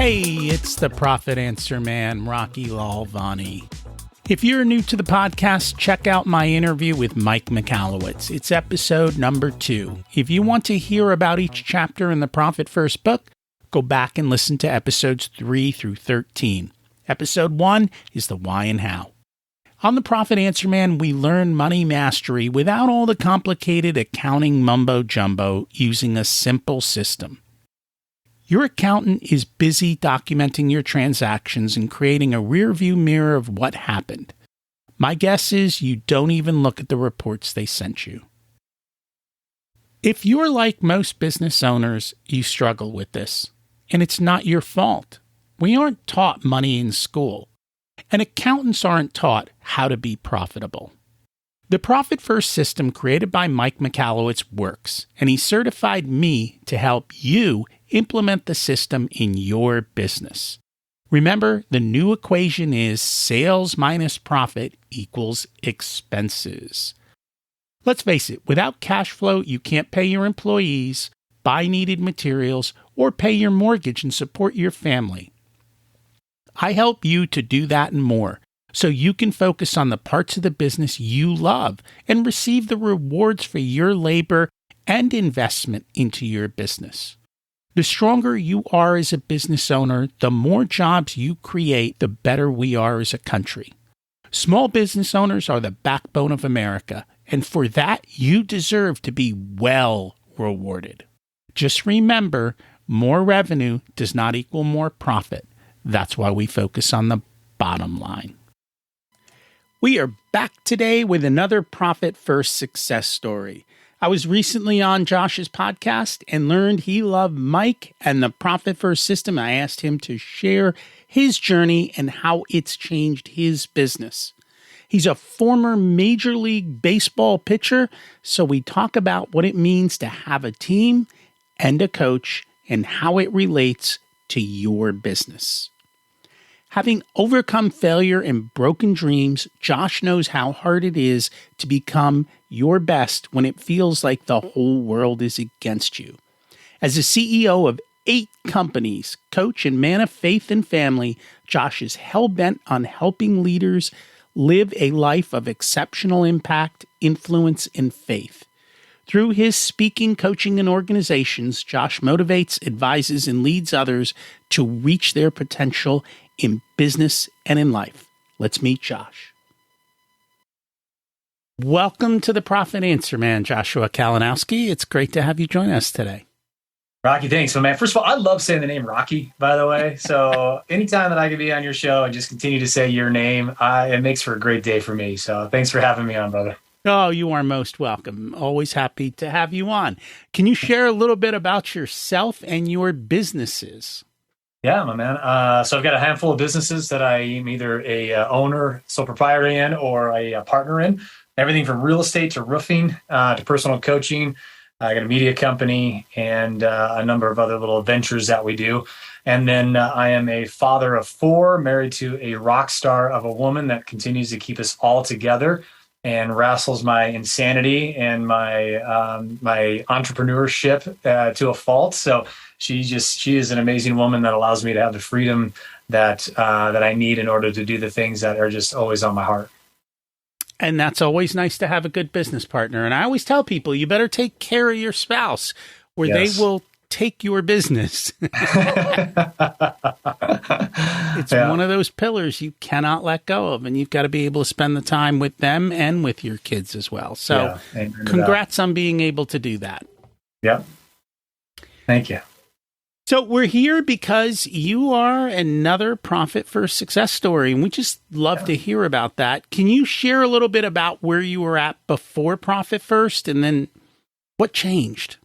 Hey, it's the Profit Answer Man, Rocky Lalvani. If you're new to the podcast, check out my interview with Mike Michalowicz. It's episode number 2. If you want to hear about each chapter in the Profit First book, go back and listen to episodes 3 through 13. Episode 1 is the why and how. On the Profit Answer Man, we learn money mastery without all the complicated accounting mumbo-jumbo using a simple system. Your accountant is busy documenting your transactions and creating a rearview mirror of what happened. My guess is you don't even look at the reports they sent you. If you're like most business owners, you struggle with this, and it's not your fault. We aren't taught money in school, and accountants aren't taught how to be profitable. The Profit First system created by Mike Michalowicz works, and he certified me to help you implement the system in your business. Remember, the new equation is sales minus profit equals expenses. Let's face it, without cash flow, you can't pay your employees, buy needed materials, or pay your mortgage and support your family. I help you to do that and more, so you can focus on the parts of the business you love and receive the rewards for your labor and investment into your business. The stronger you are as a business owner, the more jobs you create, the better we are as a country. Small business owners are the backbone of America, and for that, you deserve to be well rewarded. Just remember, more revenue does not equal more profit. That's why we focus on the bottom line. We are back today with another Profit First success story. I was recently on Josh's podcast and learned he loved Mike and the Profit First system. I asked him to share his journey and how it's changed his business. He's a former Major League Baseball pitcher, so we talk about what it means to have a team and a coach and how it relates to your business. Having overcome failure and broken dreams, Josh knows how hard it is to become your best when it feels like the whole world is against you. As a CEO of 8 companies, coach and man of faith and family, Josh is hell-bent on helping leaders live a life of exceptional impact, influence, and faith. Through his speaking, coaching, and organizations, Josh motivates, advises, and leads others to reach their potential in business and in life. Let's meet Josh. Welcome to the Profit Answer Man, Joshua Kalinowski. It's great to have you join us today. Rocky, thanks. So, man, first of all, I love saying the name Rocky, by the way. So anytime that I can be on your show and just continue to say your name, it makes for a great day for me. So thanks for having me on, brother. Oh, you are most welcome. Always happy to have you on. Can you share a little bit about yourself and your businesses? Yeah, my man. So I've got a handful of businesses that I am either a owner, sole proprietor in, or a partner in. Everything from real estate to roofing to personal coaching. I got a media company and a number of other little ventures that we do. And then I am a father of 4, married to a rock star of a woman that continues to keep us all together and wrestles my insanity and my entrepreneurship to a fault. So she is an amazing woman that allows me to have the freedom that I need in order to do the things that are just always on my heart. And that's always nice to have a good business partner. And I always tell people, you better take care of your spouse or Yes. they will take your business. It's one of those pillars you cannot let go of, and you've got to be able to spend the time with them and with your kids as well. So congrats on being able to do that. Yep. Thank you. So we're here because you are another Profit First success story, and we just love to hear about that. Can you share a little bit about where you were at before Profit First and then what changed?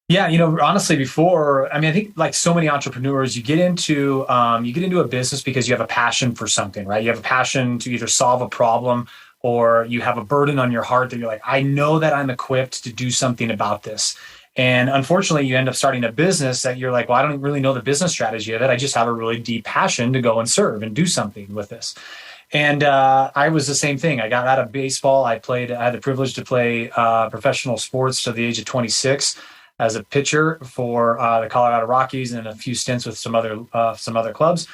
Yeah, honestly, before, I think like so many entrepreneurs, you get into a business because you have a passion for something, right? You have a passion to either solve a problem or you have a burden on your heart that you're like, I know that I'm equipped to do something about this. And unfortunately, you end up starting a business that you're like, well, I don't really know the business strategy of it. I just have a really deep passion to go and serve and do something with this. And I was the same thing. I got out of baseball. I had the privilege to play professional sports to the age of 26. as a pitcher for the Colorado Rockies and a few stints with some other clubs.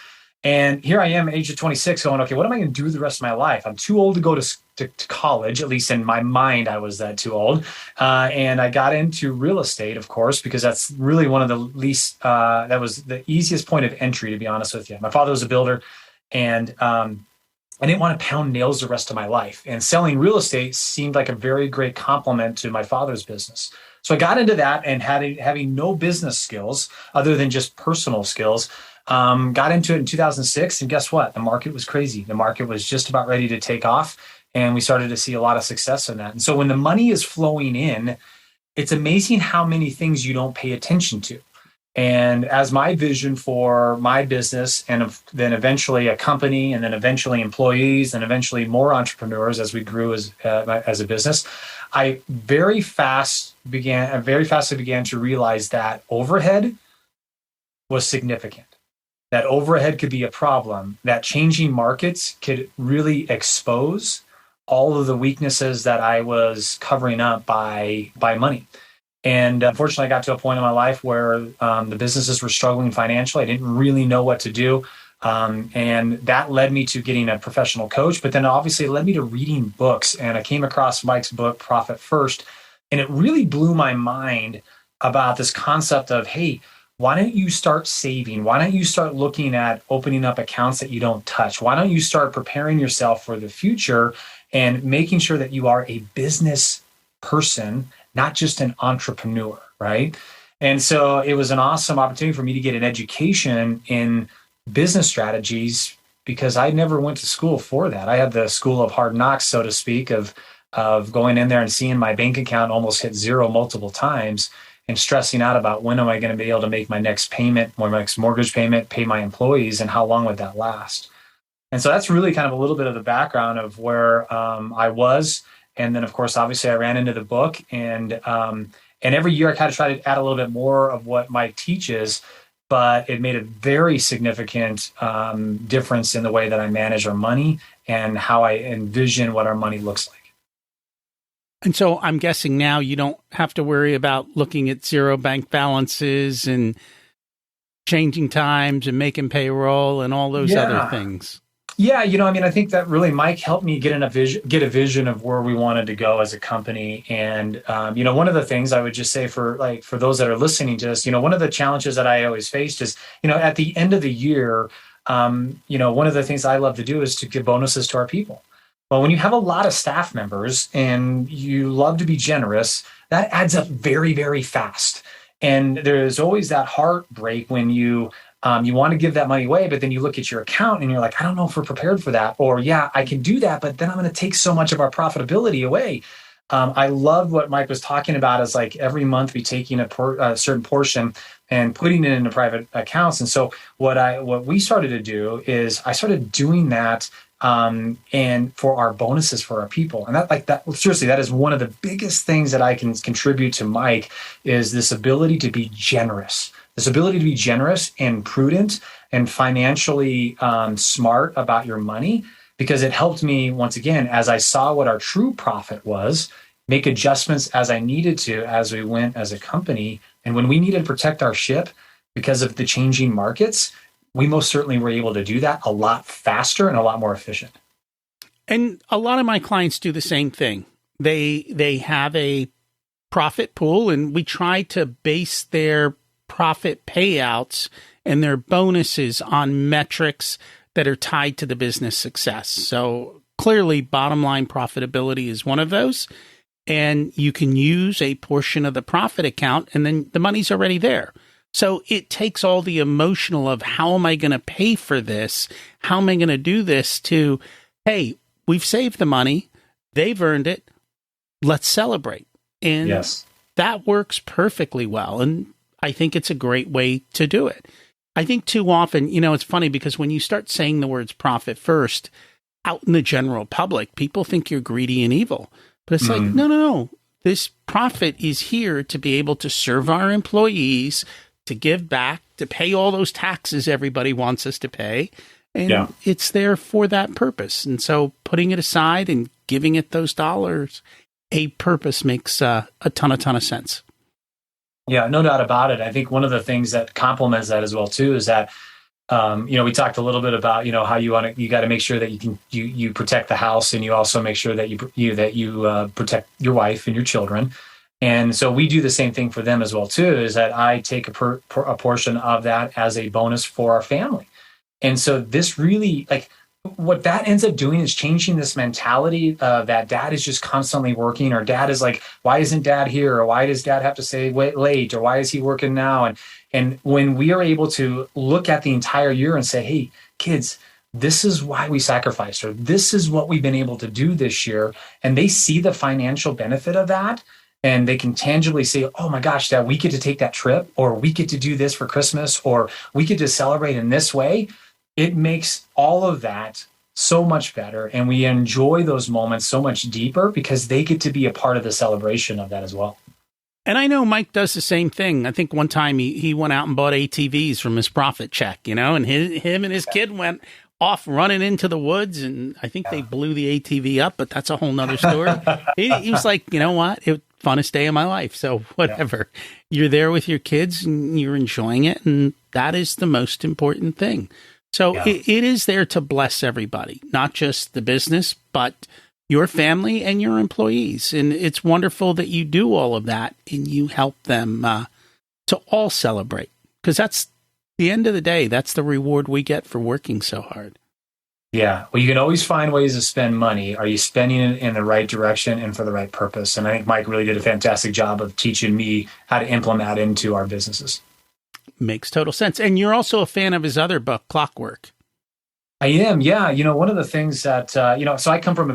And here I am, age of 26, going, okay, what am I going to do the rest of my life? I'm too old to go to college, at least in my mind, I was that too old. And I got into real estate, of course, because that's really one of the that was the easiest point of entry, to be honest with you. My father was a builder, and I didn't want to pound nails the rest of my life. And selling real estate seemed like a very great complement to my father's business. So I got into that, and having no business skills other than just personal skills, got into it in 2006, and guess what? The market was crazy. The market was just about ready to take off, and we started to see a lot of success in that. And so when the money is flowing in, it's amazing how many things you don't pay attention to. And as my vision for my business, and then eventually a company, and then eventually employees, and eventually more entrepreneurs as we grew as a business, I very fast began to realize that overhead was significant. That overhead could be a problem, that changing markets could really expose all of the weaknesses that I was covering up by money. And unfortunately, I got to a point in my life where the businesses were struggling financially. I didn't really know what to do. And that led me to getting a professional coach, but then obviously it led me to reading books. And I came across Mike's book, Profit First, and it really blew my mind about this concept of, hey, why don't you start saving? Why don't you start looking at opening up accounts that you don't touch? Why don't you start preparing yourself for the future and making sure that you are a business person, not just an entrepreneur, right? And so it was an awesome opportunity for me to get an education in business strategies, because I never went to school for that. I had the school of hard knocks, so to speak, of going in there and seeing my bank account almost hit zero multiple times, and stressing out about when am I going to be able to make my next payment, my next mortgage payment, pay my employees, and how long would that last? And so that's really kind of a little bit of the background of where I was. And then, of course, obviously I ran into the book, and every year I kind of try to add a little bit more of what Mike teaches, but it made a very significant difference in the way that I manage our money and how I envision what our money looks like. And so I'm guessing now you don't have to worry about looking at zero bank balances and changing times and making payroll and all those other things. Yeah, I think that really Mike helped me get a vision of where we wanted to go as a company. And one of the things I would just say for those that are listening to this, one of the challenges that I always faced is, at the end of the year, one of the things I love to do is to give bonuses to our people. Well, when you have a lot of staff members and you love to be generous, that adds up very, very fast. And there's always that heartbreak when you want to give that money away, but then you look at your account and you're like, I don't know if we're prepared for that. Or, yeah, I can do that, but then I'm going to take so much of our profitability away. I love what Mike was talking about, is like every month we taking a certain portion and putting it into private accounts. And so what we started to do is I started doing that and for our bonuses for our people. And seriously, that is one of the biggest things that I can contribute to Mike, is this ability to be generous. This ability to be generous and prudent and financially smart about your money, because it helped me, once again, as I saw what our true profit was, make adjustments as I needed to as we went as a company. And when we needed to protect our ship because of the changing markets, we most certainly were able to do that a lot faster and a lot more efficient. And a lot of my clients do the same thing. They have a profit pool, and we try to base their profit payouts and their bonuses on metrics that are tied to the business success. So clearly, bottom line profitability is one of those. And you can use a portion of the profit account, and then the money's already there. So it takes all the emotional of how am I going to pay for this? How am I going to do this to, hey, we've saved the money. They've earned it. Let's celebrate. And yes, that works perfectly well. And I think it's a great way to do it. I think too often, it's funny because when you start saying the words profit first out in the general public, people think you're greedy and evil. But it's like, no. This profit is here to be able to serve our employees, to give back, to pay all those taxes everybody wants us to pay. And it's there for that purpose. And so putting it aside and giving it those dollars, a purpose makes a ton of sense. Yeah, no doubt about it. I think one of the things that complements that as well too is that we talked a little bit about how you got to make sure that you protect the house, and you also make sure that you protect your wife and your children. And so we do the same thing for them as well too. Is that I take a portion of that as a bonus for our family. And so this really, like, what that ends up doing is changing this mentality that dad is just constantly working, or dad is like, why isn't dad here? Or why does dad have to stay late? Or why is he working now? And when we are able to look at the entire year and say, hey, kids, this is why we sacrificed, or this is what we've been able to do this year. And they see the financial benefit of that. And they can tangibly say, oh my gosh, Dad, we get to take that trip, or we get to do this for Christmas, or we get to celebrate in this way. It makes all of that so much better. And we enjoy those moments so much deeper because they get to be a part of the celebration of that as well. And I know Mike does the same thing. I think one time he went out and bought ATVs from his profit check, and him and his kid went off running into the woods, and I think they blew the ATV up, but that's a whole nother story. he was like, you know what? It funnest day of my life. So whatever, you're there with your kids and you're enjoying it. And that is the most important thing. So it is there to bless everybody, not just the business, but your family and your employees. And it's wonderful that you do all of that and you help them to all celebrate, because that's the end of the day. That's the reward we get for working so hard. Yeah. Well, you can always find ways to spend money. Are you spending it in the right direction and for the right purpose? And I think Mike really did a fantastic job of teaching me how to implement that into our businesses. Makes total sense. And you're also a fan of his other book, Clockwork. I am. Yeah. One of the things that, so I come from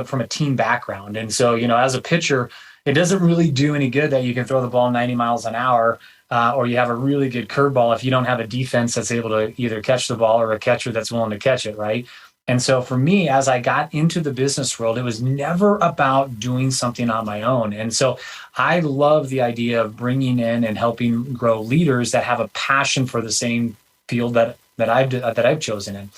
from a team background. And so, as a pitcher, it doesn't really do any good that you can throw the ball 90 miles an hour or you have a really good curveball if you don't have a defense that's able to either catch the ball or a catcher that's willing to catch it, right? And so for me, as I got into the business world, it was never about doing something on my own. And so I love the idea of bringing in and helping grow leaders that have a passion for the same field that I've chosen in.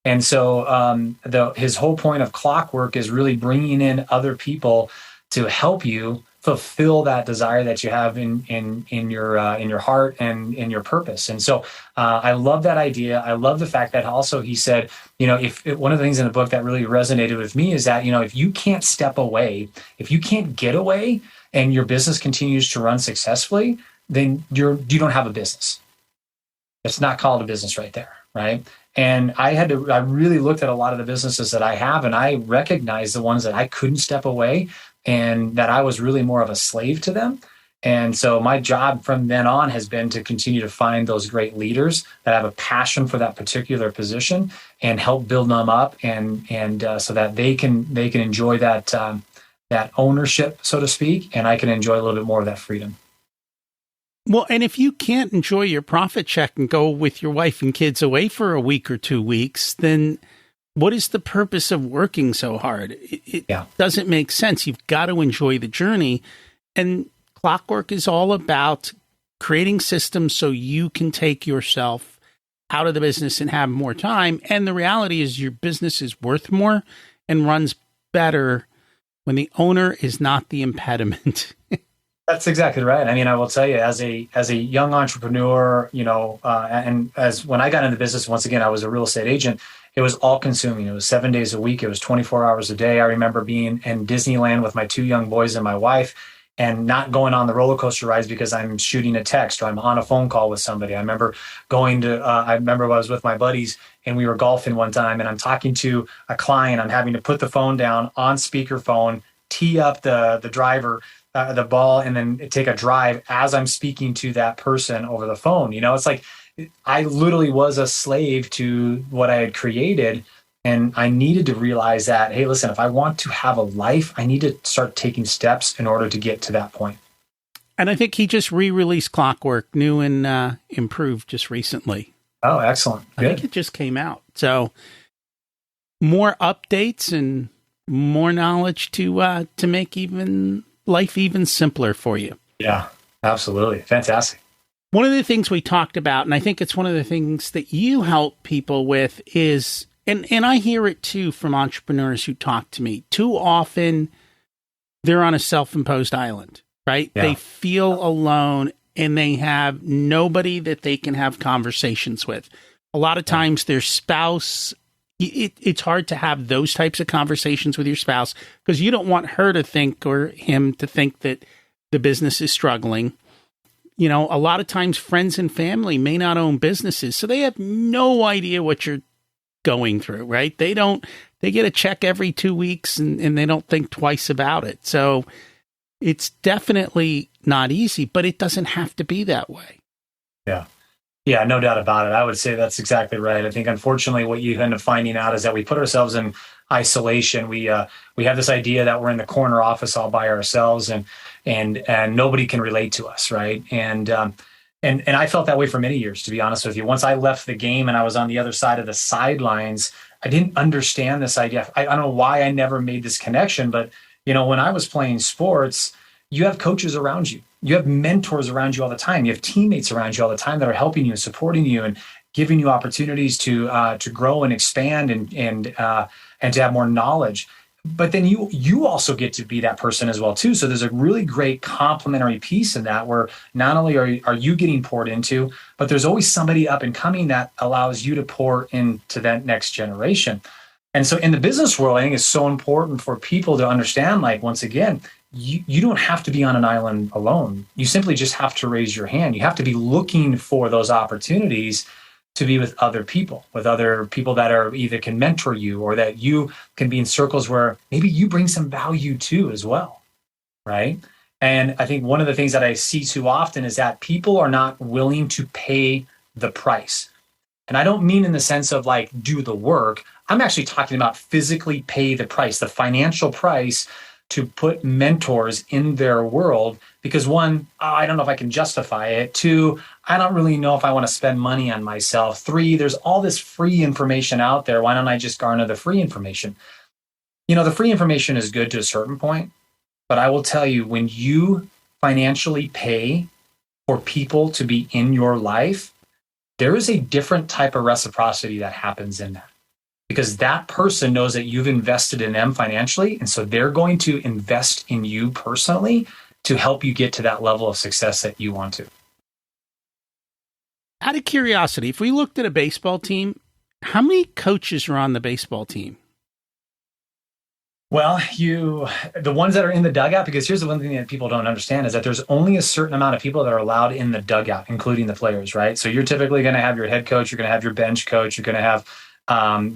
And so his whole point of Clockwork is really bringing in other people to help you fulfill that desire that you have in your heart and in your purpose. And so I love that idea. I love the fact that also he said, if one of the things in the book that really resonated with me is that, if you can't step away, if you can't get away and your business continues to run successfully, then you don't have a business. It's not called a business right there, right? And I really looked at a lot of the businesses that I have, and I recognized the ones that I couldn't step away and that I was really more of a slave to them. And so my job from then on has been to continue to find those great leaders that have a passion for that particular position and help build them up and so that they can enjoy that ownership, so to speak, and I can enjoy a little bit more of that freedom. Well, and if you can't enjoy your profit check and go with your wife and kids away for a week or 2 weeks, then what is the purpose of working so hard? It doesn't make sense. You've got to enjoy the journey. And Clockwork is all about creating systems so you can take yourself out of the business and have more time. And the reality is your business is worth more and runs better when the owner is not the impediment. That's exactly right. I mean, I will tell you, as a young entrepreneur, and as when I got into business, once again, I was a real estate agent. It was all consuming. It was 7 days a week. It was 24 hours a day. I remember being in Disneyland with my 2 young boys and my wife and not going on the roller coaster rides because I'm shooting a text or I'm on a phone call with somebody. I remember I was with my buddies and we were golfing one time and I'm talking to a client. I'm having to put the phone down on speakerphone, tee up the driver, the ball, and then take a drive as I'm speaking to that person over the phone. It's like I literally was a slave to what I had created. And I needed to realize that, hey, listen, if I want to have a life, I need to start taking steps in order to get to that point. And I think he just re-released Clockwork, new and improved just recently. Oh, excellent. Good. I think it just came out. So more updates and more knowledge to make life even simpler for you. Yeah, absolutely. Fantastic. One of the things we talked about, and I think it's one of the things that you help people with is, and I hear it too from entrepreneurs who talk to me, too often they're on a self-imposed island, right? Yeah. They feel alone and they have nobody that they can have conversations with. A lot of times their spouse, it's hard to have those types of conversations with your spouse because you don't want her to think or him to think that the business is struggling. You know, a lot of times friends and family may not own businesses, so they have no idea what you're going through, right? They get a check every 2 weeks and they don't think twice about it. So it's definitely not easy, but it doesn't have to be that way. Yeah. Yeah, no doubt about it. I would say that's exactly right. I think, unfortunately, what you end up finding out is that we put ourselves in isolation. We have this idea that we're in the corner office all by ourselves, and nobody can relate to us, right? And I felt that way for many years, to be honest with you. Once I left the game and I was on the other side of the sidelines, I didn't understand this idea. I don't know why I never made this connection, but you know, when I was playing sports, you have coaches around you. You have mentors around you all the time. You have teammates around you all the time that are helping you and supporting you and giving you opportunities to grow and expand and to have more knowledge. But then you also get to be that person as well too. So there's a really great complementary piece in that, where not only are you getting poured into, but there's always somebody up and coming that allows you to pour into that next generation. And so in the business world, I think it's so important for people to understand, like, once again, you don't have to be on an island alone. You simply just have to raise your hand. You have to be looking for those opportunities to be with other people that are either can mentor you, or that you can be in circles where maybe you bring some value to as well, right? And I think one of the things that I see too often is that people are not willing to pay the price. And I don't mean in the sense of like do the work. I'm actually talking about physically pay the price, the financial price to put mentors in their world. Because one, I don't know if I can justify it. Two, I don't really know if I want to spend money on myself. Three, there's all this free information out there. Why don't I just garner the free information? You know, the free information is good to a certain point, but I will tell you, when you financially pay for people to be in your life, there is a different type of reciprocity that happens in that. Because that person knows that you've invested in them financially. And so they're going to invest in you personally to help you get to that level of success that you want to. Out of curiosity, if we looked at a baseball team, how many coaches are on the baseball team? Well, the ones that are in the dugout, because here's the one thing that people don't understand is that there's only a certain amount of people that are allowed in the dugout, including the players, right? So you're typically going to have your head coach, you're going to have your bench coach, you're going to have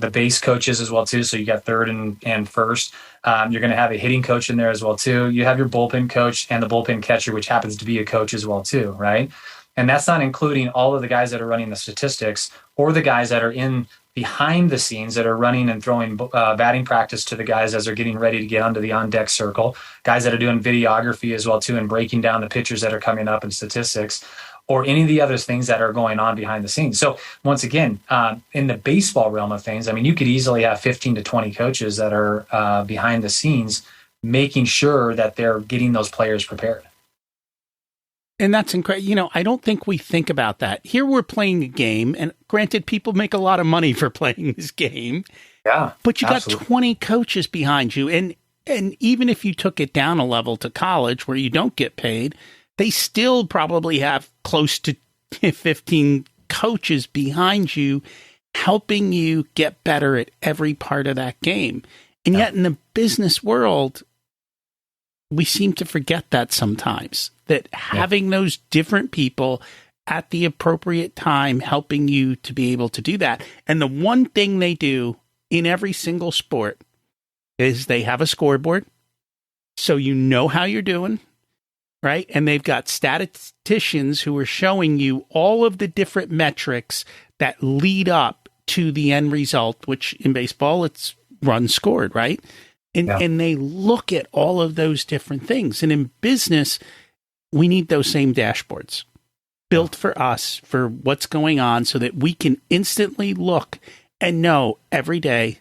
the base coaches as well too. So you got third and first. You're going to have a hitting coach in there as well too. You have your bullpen coach and the bullpen catcher, which happens to be a coach as well too, right? And that's not including all of the guys that are running the statistics or the guys that are in behind the scenes that are running and throwing batting practice to the guys as they're getting ready to get onto the on-deck circle, guys that are doing videography as well too and breaking down the pitchers that are coming up in statistics, or any of the other things that are going on behind the scenes. So once again, in the baseball realm of things, I mean, you could easily have 15 to 20 coaches that are behind the scenes, making sure that they're getting those players prepared. And that's incredible. You know, I don't think we think about that. Here we're playing a game, and granted, people make a lot of money for playing this game. Yeah, but you absolutely. got 20 coaches behind you. And even if you took it down a level to college where you don't get paid, they still probably have close to 15 coaches behind you helping you get better at every part of that game. And yet in the business world, we seem to forget that sometimes, that having those different people at the appropriate time helping you to be able to do that. And the one thing they do in every single sport is they have a scoreboard, so you know how you're doing. Right. And they've got statisticians who are showing you all of the different metrics that lead up to the end result, which in baseball, it's runs scored. Right. And they look at all of those different things. And in business, we need those same dashboards built for us for what's going on so that we can instantly look and know every day,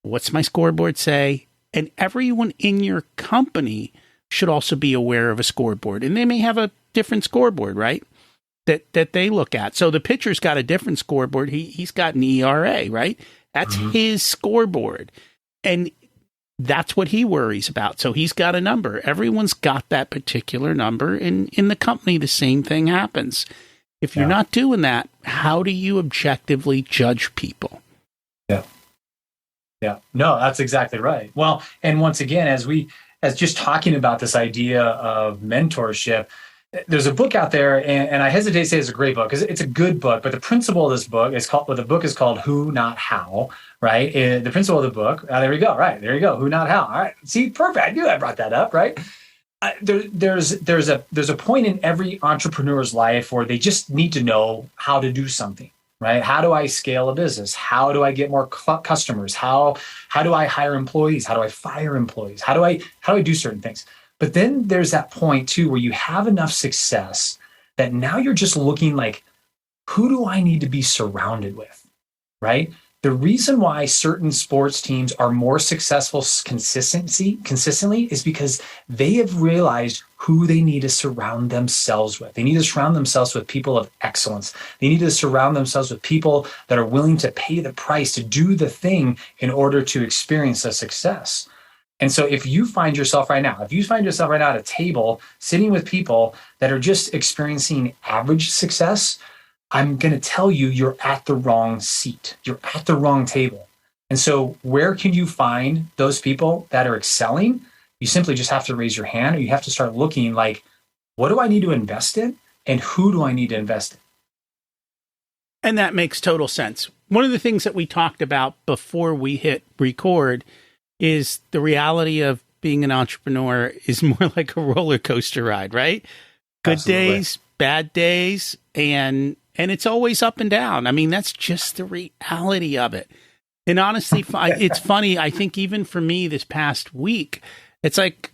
what's my scoreboard say? And everyone in your company should also be aware of a scoreboard, and they may have a different scoreboard, right? That they look at. So the pitcher's got a different scoreboard. He's got an ERA, right? That's his scoreboard. And that's what he worries about. So he's got a number. Everyone's got that particular number. And in the company, the same thing happens. If you're not doing that, how do you objectively judge people? Yeah. Yeah. No, that's exactly right. Well, and once again, as just talking about this idea of mentorship, there's a book out there, and I hesitate to say it's a great book because it's a good book, but the principle of this book is called Who, Not How, right? The principle of the book, there we go, right? There you go. Who, not how. All right. See, perfect. I knew I brought that up, right? There's a point in every entrepreneur's life where they just need to know how to do something, right? How do I scale a business? How do I get more customers? How do I hire employees? How do I fire employees? How do I do certain things? But then there's that point too where you have enough success that now you're just looking like, who do I need to be surrounded with, right? The reason why certain sports teams are more successful consistently is because they have realized who they need to surround themselves with. They need to surround themselves with people of excellence. They need to surround themselves with people that are willing to pay the price to do the thing in order to experience a success. And so if you find yourself right now at a table sitting with people that are just experiencing average success, I'm going to tell you, you're at the wrong seat. You're at the wrong table. And so where can you find those people that are excelling? You simply just have to raise your hand, or you have to start looking like, what do I need to invest in? And who do I need to invest in? And that makes total sense. One of the things that we talked about before we hit record is the reality of being an entrepreneur is more like a roller coaster ride, right? Good Absolutely. days, bad days, and it's always up and down. I mean, that's just the reality of it. And honestly, it's funny. I think even for me this past week, it's like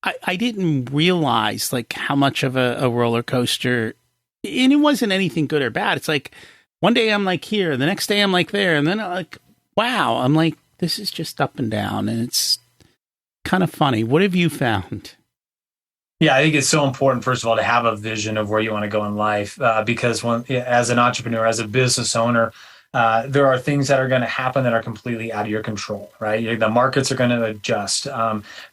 I didn't realize like how much of a roller coaster, and it wasn't anything good or bad. It's like one day I'm like here, the next day I'm like there, and then I'm like, wow, I'm like, this is just up and down, and it's kind of funny. What have you found? Yeah, I think it's so important, first of all, to have a vision of where you want to go in life, because as an entrepreneur, as a business owner, there are things that are going to happen that are completely out of your control, right? The markets are going to adjust.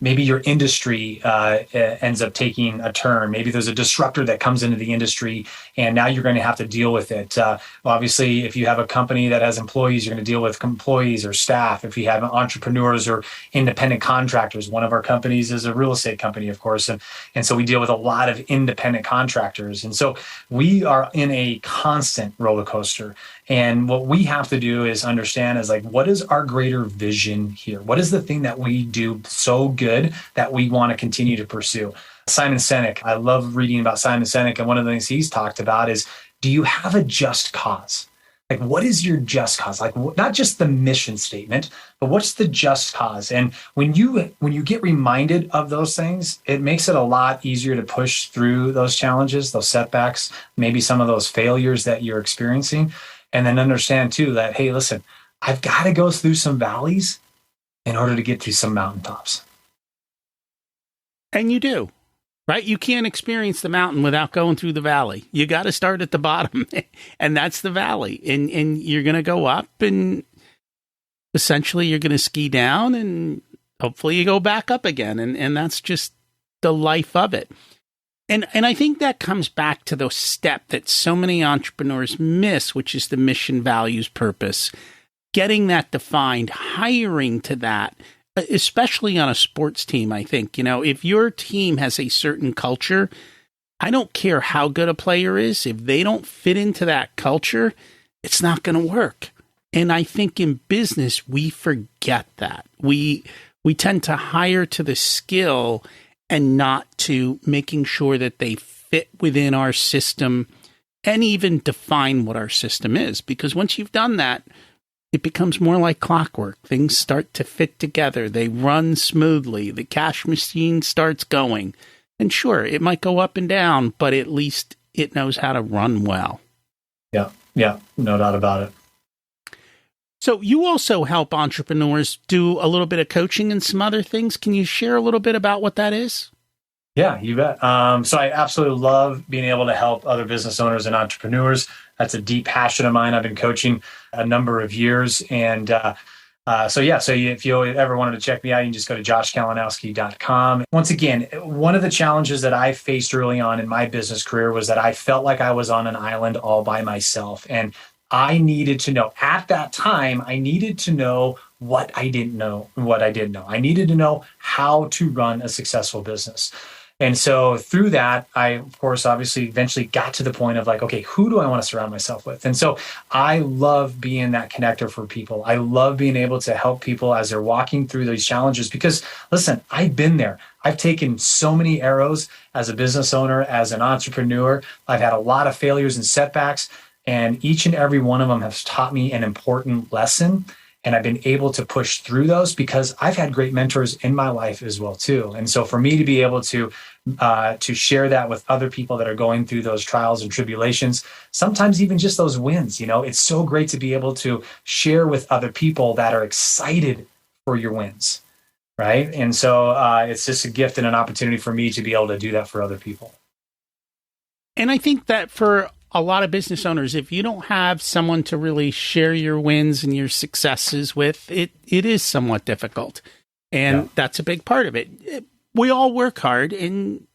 Maybe your industry ends up taking a turn. Maybe there's a disruptor that comes into the industry, and now you're going to have to deal with it. Obviously, if you have a company that has employees, you're going to deal with employees or staff. If you have entrepreneurs or independent contractors, one of our companies is a real estate company, of course, and so we deal with a lot of independent contractors. And so we are in a constant roller coaster. And what we have to do is understand is like, what is our greater vision here? What is the thing that we do so good that we want to continue to pursue? Simon Sinek, I love reading about Simon Sinek. And one of the things he's talked about is, do you have a just cause? Like, what is your just cause? Like, not just the mission statement, but what's the just cause? And when you get reminded of those things, it makes it a lot easier to push through those challenges, those setbacks, maybe some of those failures that you're experiencing. And then understand too that, hey, listen, I've got to go through some valleys in order to get to some mountaintops. And you do, right? You can't experience the mountain without going through the valley. You got to start at the bottom, and that's the valley. And you're going to go up, and essentially you're going to ski down, and hopefully you go back up again. And that's just the life of it. And I think that comes back to the step that so many entrepreneurs miss, which is the mission, values, purpose. Getting that defined, hiring to that, especially on a sports team, I think. You know, if your team has a certain culture, I don't care how good a player is. If they don't fit into that culture, it's not going to work. And I think in business, we forget that. We tend to hire to the skill and not to making sure that they fit within our system and even define what our system is. Because once you've done that, it becomes more like clockwork. Things start to fit together. They run smoothly. The cash machine starts going. And sure, it might go up and down, but at least it knows how to run well. Yeah, no doubt about it. So you also help entrepreneurs do a little bit of coaching and some other things. Can you share a little bit about what that is? Yeah, you bet. So I absolutely love being able to help other business owners and entrepreneurs. That's a deep passion of mine. I've been coaching a number of years, and If you ever wanted to check me out, you can just go to joshkalinowski.com. Once again, one of the challenges that I faced early on in my business career was that I felt like I was on an island all by myself. And I needed to know at that time, I needed to know what I didn't know and what I did know. I needed to know how to run a successful business. And so through that, I, of course, obviously eventually got to the point of like, okay, who do I want to surround myself with? And so I love being that connector for people. I love being able to help people as they're walking through these challenges because, listen, I've been there. I've taken so many arrows as a business owner, as an entrepreneur. I've had a lot of failures and setbacks, and each and every one of them has taught me an important lesson. And I've been able to push through those because I've had great mentors in my life as well too. And so for me to be able to share that with other people that are going through those trials and tribulations, sometimes even just those wins, it's so great to be able to share with other people that are excited for your wins, right? And so it's just a gift and an opportunity for me to be able to do that for other people. And I think that for a lot of business owners, if you don't have someone to really share your wins and your successes with, it is somewhat difficult. And that's a big part of it. We all work hard, and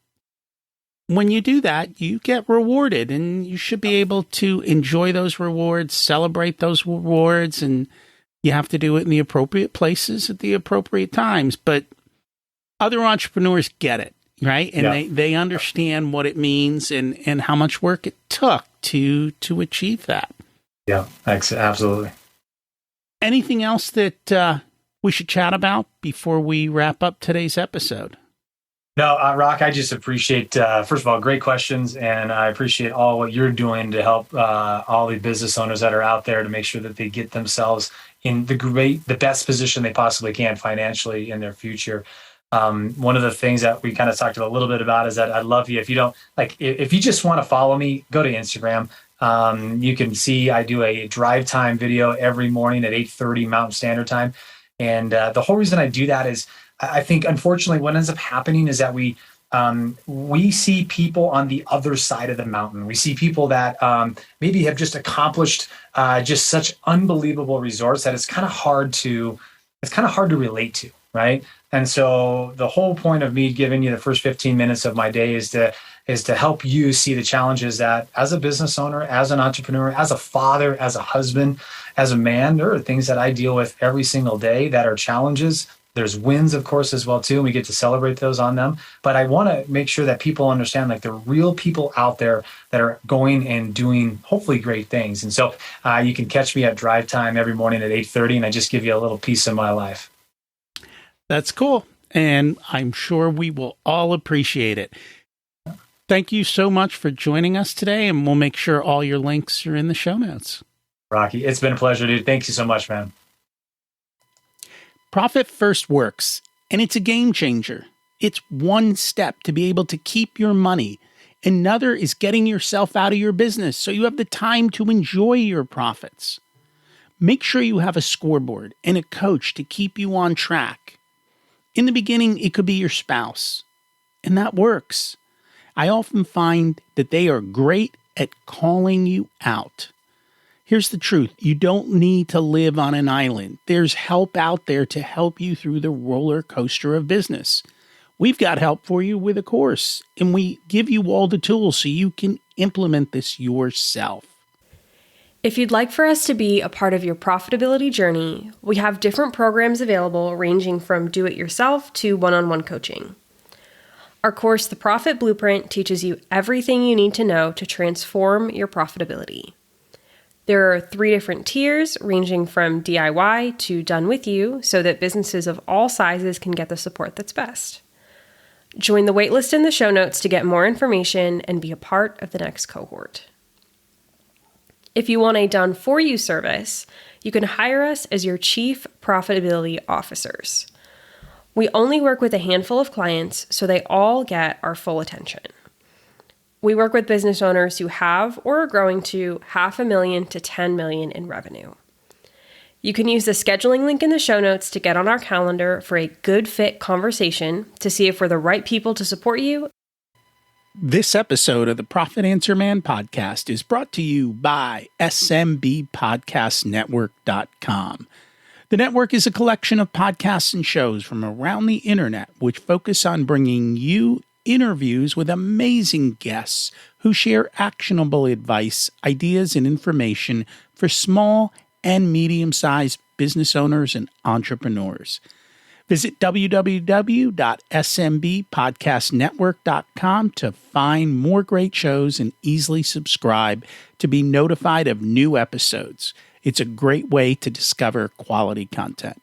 when you do that, you get rewarded, and you should be able to enjoy those rewards, celebrate those rewards, and you have to do it in the appropriate places at the appropriate times. But other entrepreneurs get it. Right. And they understand what it means and how much work it took to achieve that. Yeah, absolutely. Anything else that we should chat about before we wrap up today's episode? No, Rock, I just appreciate, first of all, great questions. And I appreciate all what you're doing to help all the business owners that are out there to make sure that they get themselves in the best position they possibly can financially in their future. One of the things that we kind of talked a little bit about is that I'd love you if you don't if you just want to follow me, go to Instagram. You can see I do a drive time video every morning at 8:30 Mountain Standard Time. And the whole reason I do that is I think, unfortunately, what ends up happening is that we see people on the other side of the mountain. We see people that maybe have just accomplished just such unbelievable results that it's kind of hard to relate to, right? And so the whole point of me giving you the first 15 minutes of my day is to help you see the challenges that as a business owner, as an entrepreneur, as a father, as a husband, as a man, there are things that I deal with every single day that are challenges. There's wins, of course, as well, too, and we get to celebrate those on them. But I want to make sure that people understand, like, there are real people out there that are going and doing, hopefully, great things. And so you can catch me at drive time every morning at 8:30, and I just give you a little piece of my life. That's cool. And I'm sure we will all appreciate it. Thank you so much for joining us today, and we'll make sure all your links are in the show notes. Rocky, it's been a pleasure, dude. Thank you so much, man. Profit First works, and it's a game changer. It's one step to be able to keep your money. Another is getting yourself out of your business so you have the time to enjoy your profits. Make sure you have a scoreboard and a coach to keep you on track. In the beginning, it could be your spouse, and that works. I often find that they are great at calling you out. Here's the truth. You don't need to live on an island. There's help out there to help you through the roller coaster of business. We've got help for you with a course, and we give you all the tools so you can implement this yourself. If you'd like for us to be a part of your profitability journey, we have different programs available ranging from do-it-yourself to one-on-one coaching. Our course, The Profit Blueprint, teaches you everything you need to know to transform your profitability. There are 3 different tiers ranging from DIY to done with you so that businesses of all sizes can get the support that's best. Join the waitlist in the show notes to get more information and be a part of the next cohort. If you want a done-for-you service, you can hire us as your Chief Profitability Officers. We only work with a handful of clients, so they all get our full attention. We work with business owners who have or are growing to $500,000 to $10 million in revenue. You can use the scheduling link in the show notes to get on our calendar for a good fit conversation to see if we're the right people to support you. This episode of the Profit Answer Man podcast is brought to you by SMBpodcastnetwork.com. The network is a collection of podcasts and shows from around the internet which focus on bringing you interviews with amazing guests who share actionable advice, ideas, and information for small and medium-sized business owners and entrepreneurs. Visit www.smbpodcastnetwork.com to find more great shows and easily subscribe to be notified of new episodes. It's a great way to discover quality content.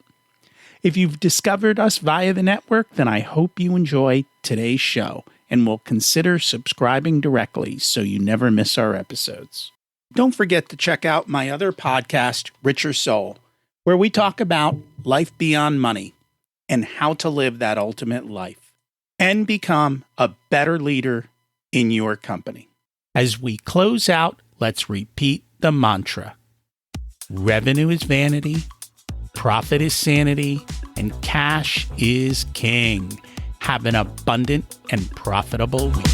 If you've discovered us via the network, then I hope you enjoy today's show and will consider subscribing directly so you never miss our episodes. Don't forget to check out my other podcast, Richer Soul, where we talk about life beyond money and how to live that ultimate life and become a better leader in your company. As we close out, let's repeat the mantra. Revenue is vanity, profit is sanity, and cash is king. Have an abundant and profitable week.